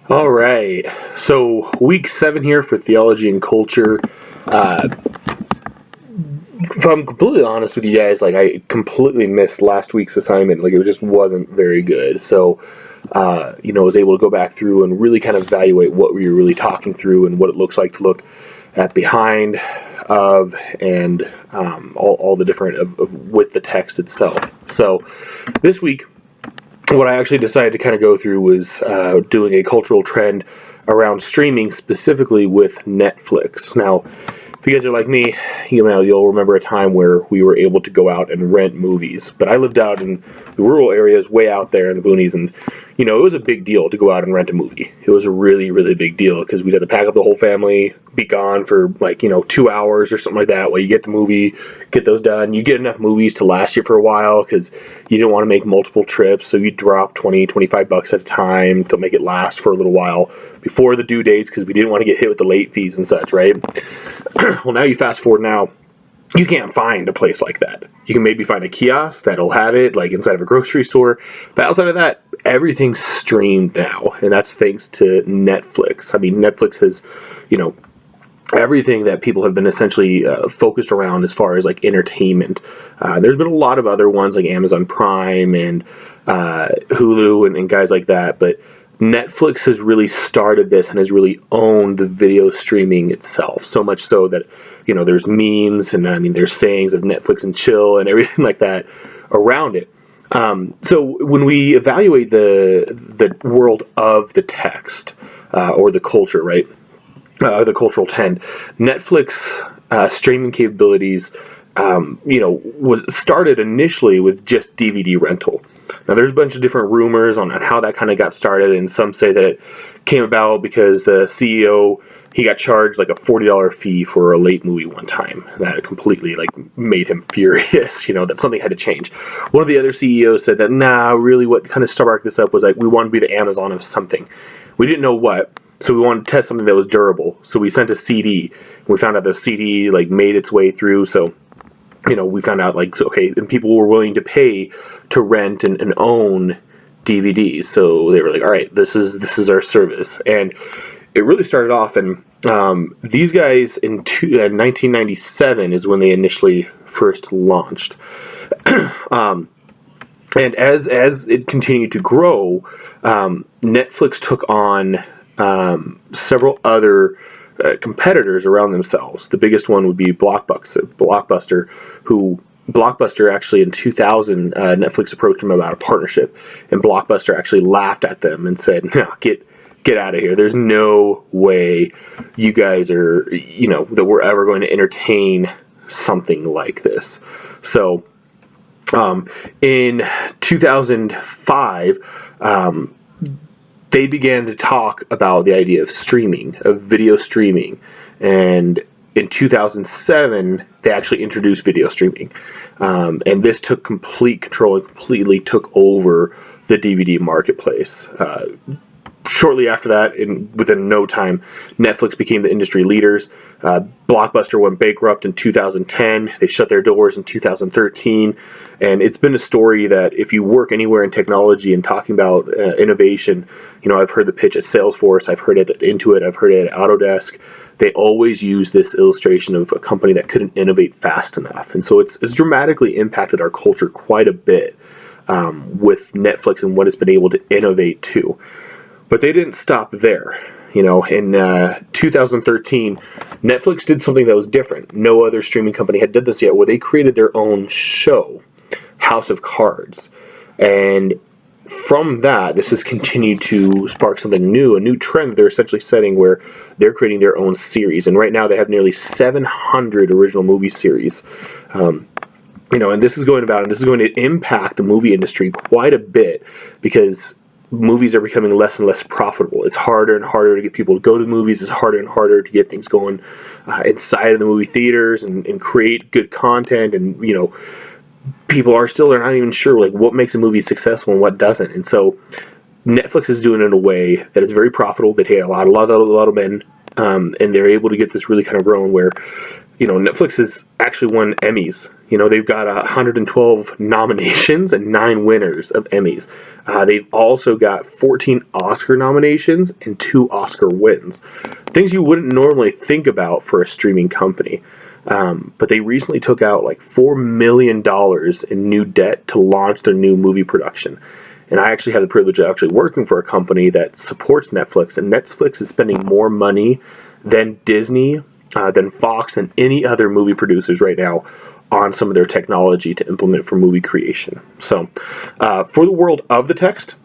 All right. So week 7 here for Theology and Culture. If I'm completely honest with you guys, I completely missed last week's assignment. It just wasn't very good. So, I was able to go back through and really kind of evaluate what we were really talking through and what it looks like to look at behind of and all the different of with the text itself. So this week, what I actually decided to kind of go through was doing a cultural trend around streaming, specifically with Netflix. Now, if you guys are like me, you'll remember a time where we were able to go out and rent movies. But I lived out in the rural areas, way out there in the boonies, and it was a big deal to go out and rent a movie. It was a really, really big deal because we'd have to pack up the whole family, be gone for 2 hours or something like that while you get the movie, get those done. You get enough movies to last you for a while because you didn't want to make multiple trips, so you drop $20-$25 at a time to make it last for a little while before the due dates because we didn't want to get hit with the late fees and such, right? Well, now you fast forward now, you can't find a place like that. You can maybe find a kiosk that'll have it, inside of a grocery store. But outside of that, everything's streamed now. And that's thanks to Netflix. I mean, Netflix has, everything that people have been essentially focused around as far as, entertainment. There's been a lot of other ones like Amazon Prime and Hulu and guys like that. But Netflix has really started this and has really owned the video streaming itself. So much so that, there's memes and there's sayings of Netflix and chill and everything like that around it. So when we evaluate the world of the text or the culture, right, the cultural trend, Netflix streaming capabilities, was started initially with just DVD rental. Now, there's a bunch of different rumors on how that kind of got started, and some say that it came about because the CEO, he got charged a $40 fee for a late movie one time. That completely made him furious, that something had to change. One of the other CEOs said that, really what kind of sparked this up was we wanted to be the Amazon of something. We didn't know what, so we wanted to test something that was durable. So we sent a CD. We found out the CD made its way through, so we found out okay, and people were willing to pay to rent and own DVDs. So they were all right, this is our service. And it really started off, and these guys in 1997 is when they initially first launched. And as it continued to grow, Netflix took on several other competitors around themselves. The biggest one would be Blockbuster, who Blockbuster actually in 2000, Netflix approached them about a partnership, and Blockbuster actually laughed at them and said, "No, get out of here. There's no way you guys are, that we're ever going to entertain something like this." So, in 2005, they began to talk about the idea of streaming, of video streaming. And in 2007, they actually introduced video streaming. And this took complete control and completely took over the DVD marketplace. Shortly after that, within no time, Netflix became the industry leaders. Blockbuster went bankrupt in 2010. They shut their doors in 2013. And it's been a story that if you work anywhere in technology and talking about innovation, I've heard the pitch at Salesforce, I've heard it at Intuit, I've heard it at Autodesk. They always use this illustration of a company that couldn't innovate fast enough. And so it's dramatically impacted our culture quite a bit with Netflix and what it's been able to innovate to. But they didn't stop there. In 2013, Netflix did something that was different. No other streaming company had done this yet, where they created their own show, House of Cards. And from that, this has continued to spark something new, a new trend that they're essentially setting where they're creating their own series. And right now they have nearly 700 original movie series. And this is going to impact the movie industry quite a bit because movies are becoming less and less profitable. It's harder and harder to get people to go to the movies. It's harder and harder to get things going inside of the movie theaters and create good content. And, people they're not even sure what makes a movie successful and what doesn't. And so Netflix is doing it in a way that is very profitable. They pay a lot of men, and they're able to get this really kind of growing where, Netflix has actually won Emmys, They've got 112 nominations and 9 winners of Emmys. They've also got 14 Oscar nominations and 2 Oscar wins. Things you wouldn't normally think about for a streaming company. But they recently took out like $4 million in new debt to launch their new movie production. And I actually had the privilege of actually working for a company that supports Netflix. And Netflix is spending more money than Disney, than Fox, and any other movie producers right now on some of their technology to implement for movie creation. So, for the world of the text,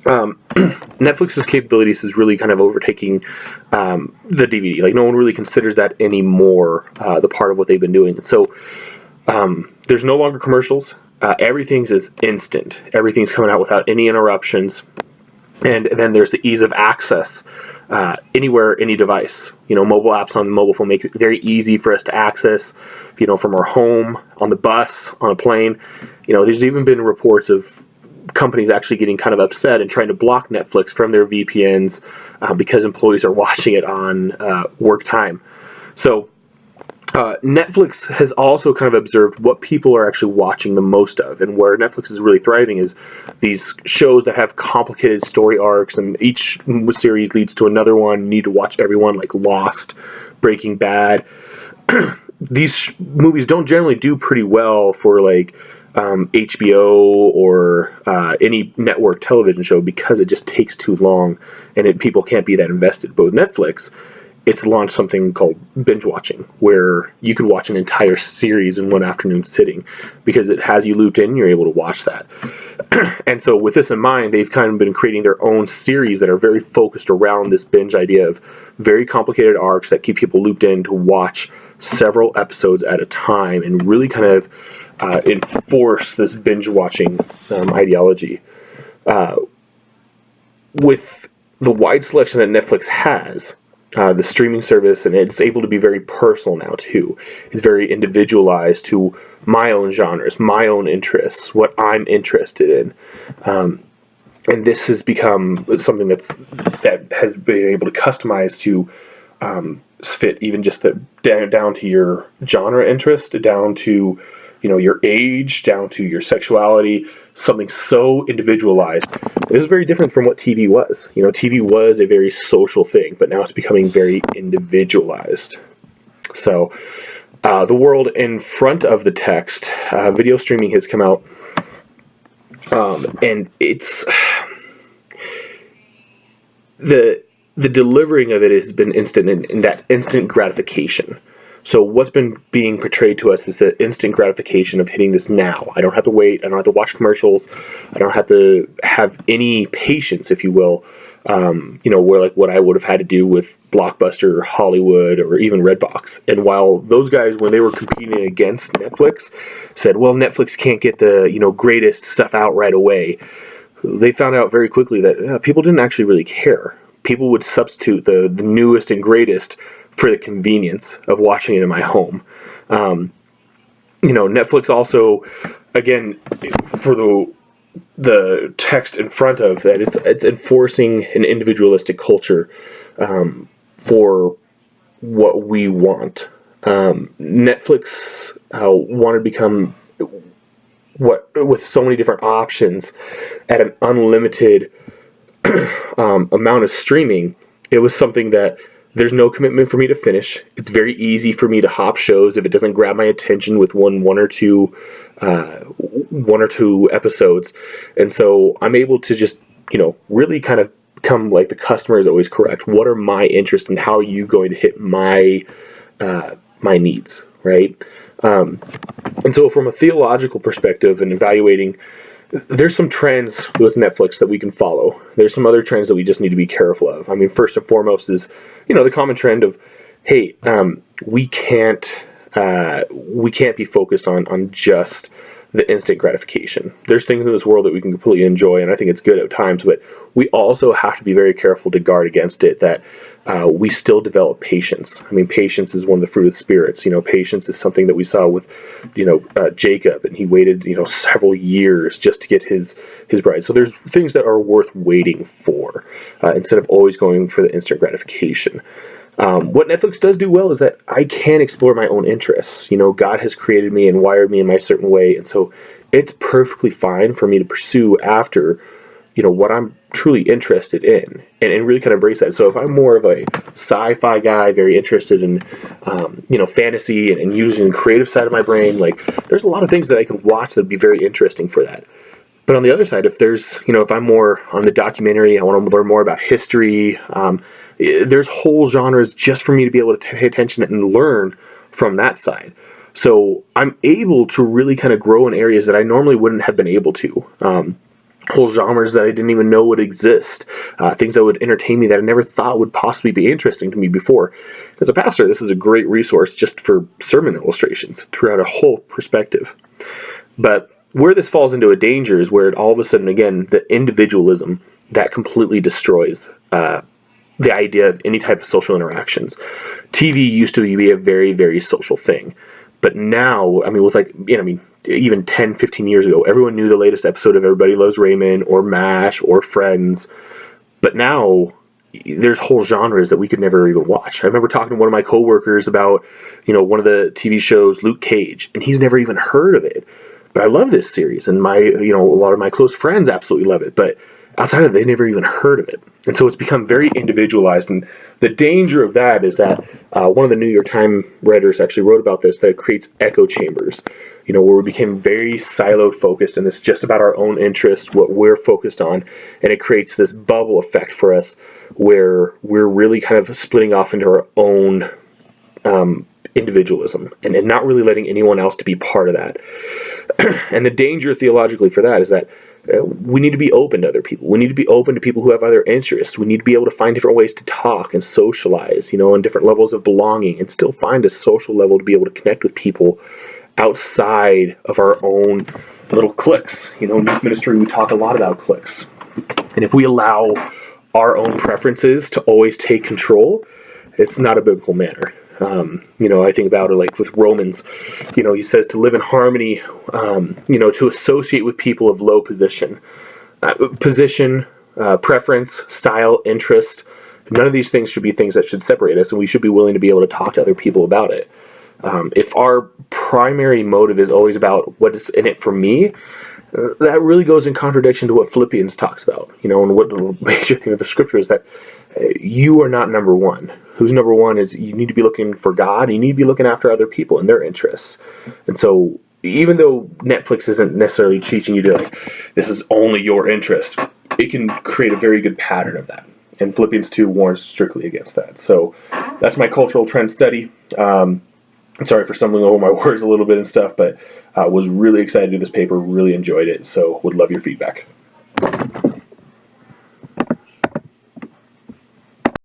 Netflix's capabilities is really kind of overtaking the DVD. Like, no one really considers that anymore, the part of what they've been doing. And so, there's no longer commercials. Everything's is instant. Everything's coming out without any interruptions. And then there's the ease of access. Anywhere, any device. Mobile apps on the mobile phone make it very easy for us to access, from our home, on the bus, on a plane. There's even been reports of companies actually getting kind of upset and trying to block Netflix from their VPNs because employees are watching it on work time. So Netflix has also kind of observed what people are actually watching the most of, and where Netflix is really thriving is these shows that have complicated story arcs, and each series leads to another one. You need to watch everyone, like Lost, Breaking Bad. These movies don't generally do pretty well for like HBO or any network television show because it just takes too long and people can't be that invested. But with Netflix, it's launched something called binge watching, where you could watch an entire series in one afternoon sitting because it has you looped in, you're able to watch that. And so with this in mind, they've kind of been creating their own series that are very focused around this binge idea of very complicated arcs that keep people looped in to watch several episodes at a time and really kind of enforce this binge watching ideology. With the wide selection that Netflix has, the streaming service, and it's able to be very personal now too. It's very individualized to my own genres, my own interests, what I'm interested in. And this has become something that has been able to customize to fit even just down to your genre interest, down to your age, down to your sexuality, something so individualized. This is very different from what TV was. TV was a very social thing, but now it's becoming very individualized. So, the world in front of the text, video streaming has come out, and it's the delivering of it has been instant, in that instant gratification. So what's been being portrayed to us is the instant gratification of hitting this now. I don't have to wait. I don't have to watch commercials. I don't have to have any patience, if you will, where like what I would have had to do with Blockbuster, Hollywood, or even Redbox. And while those guys, when they were competing against Netflix, said, well, Netflix can't get the, greatest stuff out right away, they found out very quickly that people didn't actually really care. People would substitute the newest and greatest for the convenience of watching it in my home. Netflix also, again, for the text in front of that, it's enforcing an individualistic culture for what we want. Netflix wanted to become with so many different options at an unlimited amount of streaming. It was something that there's no commitment for me to finish. It's very easy for me to hop shows if it doesn't grab my attention with one or two episodes. And so I'm able to just, really kind of become like the customer is always correct. What are my interests and how are you going to hit my needs, right? And so from a theological perspective and evaluating, there's some trends with Netflix that we can follow. There's some other trends that we just need to be careful of. I mean, first and foremost is, the common trend of, hey, we can't be focused on just the instant gratification. There's things in this world that we can completely enjoy, and I think it's good at times, but we also have to be very careful to guard against it, that we still develop patience. I mean, patience is one of the fruit of the spirits. Patience is something that we saw with, Jacob, and he waited, several years just to get his bride. So there's things that are worth waiting for, instead of always going for the instant gratification. What Netflix does do well is that I can explore my own interests. God has created me and wired me in my certain way, and so it's perfectly fine for me to pursue after, what I'm truly interested in, and really kind of embrace that. So if I'm more of a sci-fi guy, very interested in, fantasy and using the creative side of my brain, there's a lot of things that I can watch that would be very interesting for that. But on the other side, if I'm more on the documentary, I want to learn more about history, there's whole genres just for me to be able to pay attention and learn from that side. So I'm able to really kind of grow in areas that I normally wouldn't have been able to. Whole genres that I didn't even know would exist. Things that would entertain me that I never thought would possibly be interesting to me before. As a pastor, this is a great resource just for sermon illustrations throughout a whole perspective. But where this falls into a danger is where it all of a sudden, again, the individualism that completely destroys the idea of any type of social interactions. TV used to be a very, very social thing. But now, even 10, 15 years ago, everyone knew the latest episode of Everybody Loves Raymond or MASH or Friends. But now, there's whole genres that we could never even watch. I remember talking to one of my coworkers about, one of the TV shows, Luke Cage, and he's never even heard of it. But I love this series, and a lot of my close friends absolutely love it. But outside of it, they never even heard of it. And so it's become very individualized. And the danger of that is that one of the New York Times writers actually wrote about this, that it creates echo chambers, where we became very siloed focused, and it's just about our own interests, what we're focused on. And it creates this bubble effect for us where we're really kind of splitting off into our own individualism and not really letting anyone else to be part of that. And the danger theologically for that is that we need to be open to other people. We need to be open to people who have other interests. We need to be able to find different ways to talk and socialize, on different levels of belonging, and still find a social level to be able to connect with people outside of our own little cliques. In youth ministry, we talk a lot about cliques. And if we allow our own preferences to always take control, it's not a biblical manner. I think about it like with Romans, he says to live in harmony, to associate with people of low position, preference, style, interest. None of these things should be things that should separate us, and we should be willing to be able to talk to other people about it. If our primary motive is always about what is in it for me, that really goes in contradiction to what Philippians talks about, and what the major thing of the scripture is that you are not number one. Who's number one is you need to be looking for God, and you need to be looking after other people and their interests. And so even though Netflix isn't necessarily teaching you to this is only your interest, it can create a very good pattern of that. And Philippians 2 warns strictly against that. So that's my cultural trend study. I'm sorry for stumbling over my words a little bit and stuff, but I was really excited to do this paper, really enjoyed it, so would love your feedback.